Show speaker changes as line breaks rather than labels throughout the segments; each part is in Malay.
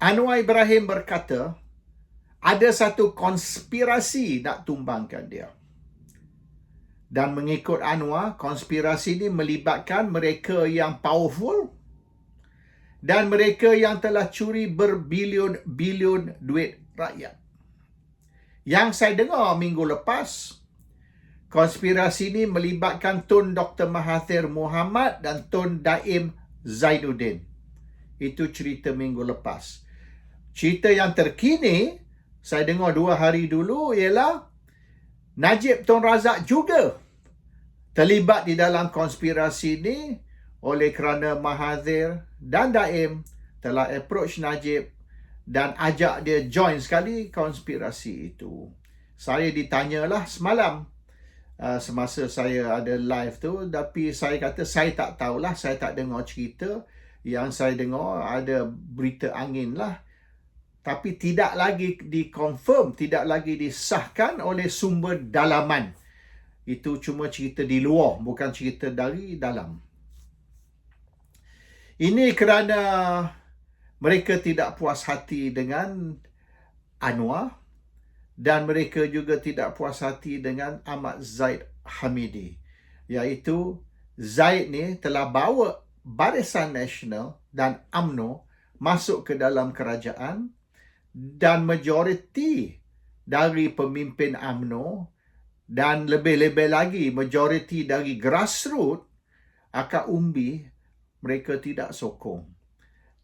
Anwar Ibrahim berkata, ada satu konspirasi nak tumbangkan dia. Dan mengikut Anwar, konspirasi ini melibatkan mereka yang powerful dan mereka yang telah curi berbilion-bilion duit rakyat. Yang saya dengar minggu lepas, konspirasi ini melibatkan Tun Dr. Mahathir Mohamad dan Tun Daim Zainuddin. Itu cerita minggu lepas. Cerita yang terkini, saya dengar 2 hari dulu ialah Najib Tun Razak juga terlibat di dalam konspirasi ini oleh kerana Mahathir dan Daim telah approach Najib dan ajak dia join sekali konspirasi itu. Saya ditanyalah semalam semasa saya ada live tu, tapi saya kata saya tak tahulah, saya tak dengar cerita. Yang saya dengar ada berita angin lah. Tapi tidak lagi dikonfirm, tidak lagi disahkan oleh sumber dalaman. Itu cuma cerita di luar, bukan cerita dari dalam. Ini kerana mereka tidak puas hati dengan Anwar dan mereka juga tidak puas hati dengan Ahmad Zahid Hamidi. Iaitu Zahid ni telah bawa Barisan Nasional dan UMNO masuk ke dalam kerajaan dan majoriti dari pemimpin UMNO dan lebih-lebih lagi majoriti dari grassroots akar umbi mereka tidak sokong.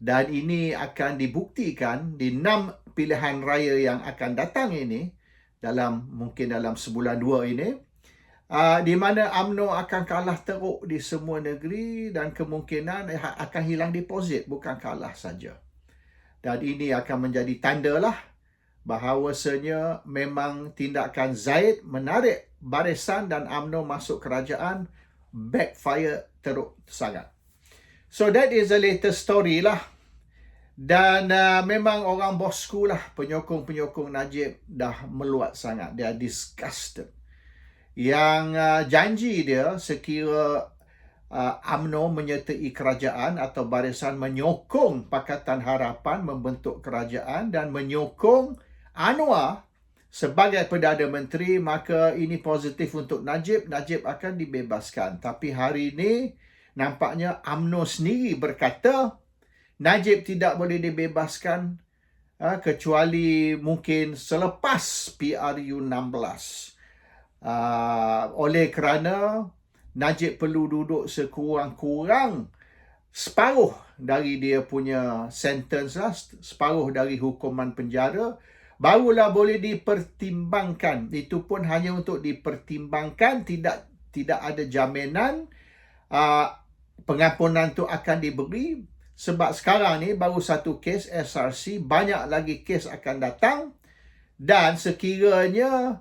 Dan ini akan dibuktikan di 6 pilihan raya yang akan datang ini, mungkin dalam sebulan 2 ini, di mana UMNO akan kalah teruk di semua negeri dan kemungkinan akan hilang deposit, bukan kalah saja. Dan ini akan menjadi tanda lah bahawasanya memang tindakan Zahid menarik Barisan dan UMNO masuk kerajaan backfire teruk sangat. So that is the latest story lah. Dan memang orang bosku lah, penyokong-penyokong Najib dah meluat sangat. They are disgusted. Yang janji dia sekira UMNO menyertai kerajaan atau Barisan menyokong Pakatan Harapan membentuk kerajaan dan menyokong Anwar sebagai Perdana Menteri, maka ini positif untuk Najib. Najib akan dibebaskan. Tapi hari ini nampaknya UMNO sendiri berkata Najib tidak boleh dibebaskan kecuali mungkin selepas PRU 16. Oleh kerana Najib perlu duduk sekurang-kurang separuh dari dia punya sentence lah, separuh dari hukuman penjara, barulah boleh dipertimbangkan. Itu pun hanya untuk dipertimbangkan, tidak ada jaminan pengampunan tu akan diberi. Sebab sekarang ni baru satu kes SRC, banyak lagi kes akan datang. Dan sekiranya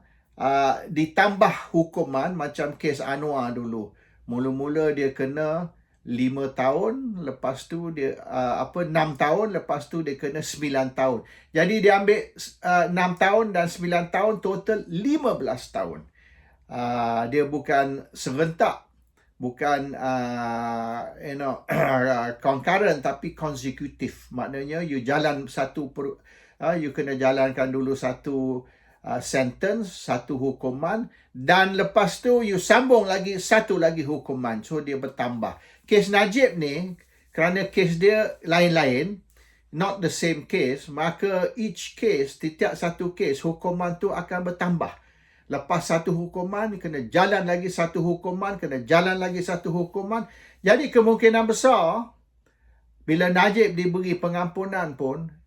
ditambah hukuman macam kes Anwar dulu, mula-mula dia kena 5 tahun, lepas tu dia 6 tahun, lepas tu dia kena 9 tahun. Jadi dia ambil 6 tahun dan 9 tahun, total 15 tahun. Dia bukan serentak, bukan concurrent, tapi consecutive. Maknanya you jalan you kena jalankan dulu satu sentence, satu hukuman, dan lepas tu you sambung lagi satu lagi hukuman. So dia bertambah. Kes Najib ni, kerana kes dia lain-lain, not the same case, maka each case, setiap satu case, hukuman tu akan bertambah. Lepas satu hukuman, kena jalan lagi satu hukuman, kena jalan lagi satu hukuman. Jadi kemungkinan besar, bila Najib diberi pengampunan pun,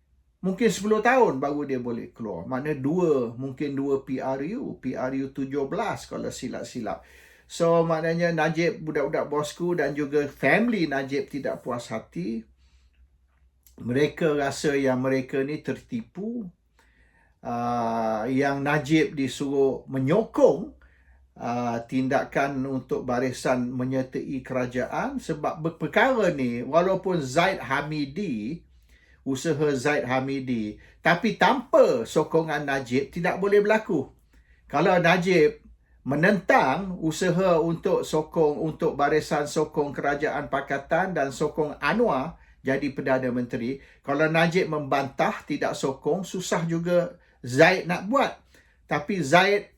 mungkin 10 tahun baru dia boleh keluar. Maknanya mungkin 2 PRU 17 kalau silap-silap. So maknanya Najib, budak-budak bosku dan juga family Najib tidak puas hati. Mereka rasa yang mereka ni tertipu. Yang Najib disuruh menyokong tindakan untuk Barisan menyertai kerajaan. Sebab perkara ni, walaupun usaha Zahid Hamidi, tapi tanpa sokongan Najib tidak boleh berlaku. Kalau Najib menentang usaha untuk Barisan sokong kerajaan pakatan dan sokong Anwar, jadi Perdana Menteri. Kalau Najib membantah, tidak sokong, susah juga Zaid nak buat. Tapi Zaid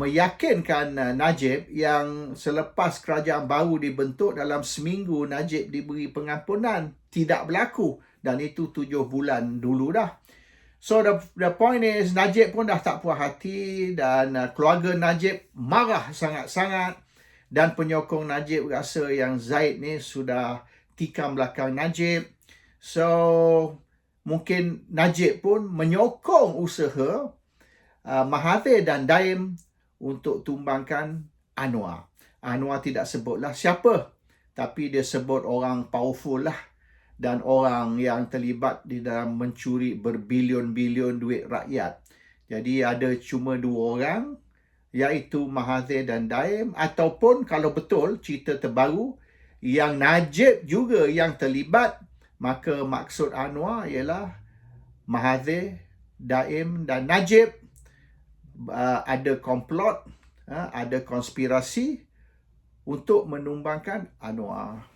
meyakinkan Najib yang selepas kerajaan baru dibentuk, dalam seminggu Najib diberi pengampunan. Tidak berlaku. Dan itu 7 bulan dulu dah. So the point is, Najib pun dah tak puas hati dan keluarga Najib marah sangat-sangat, dan penyokong Najib rasa yang Zaid ni sudah tikam belakang Najib. So mungkin Najib pun menyokong usaha Mahathir dan Daim untuk tumbangkan Anwar. Anwar tidak sebutlah siapa, tapi dia sebut orang powerful lah, dan orang yang terlibat di dalam mencuri berbilion-bilion duit rakyat. Jadi ada cuma 2 orang, iaitu Mahathir dan Daim, ataupun kalau betul cerita terbaru yang Najib juga yang terlibat, maka maksud Anwar ialah Mahathir, Daim dan Najib ada komplot, ada konspirasi untuk menumbangkan Anwar.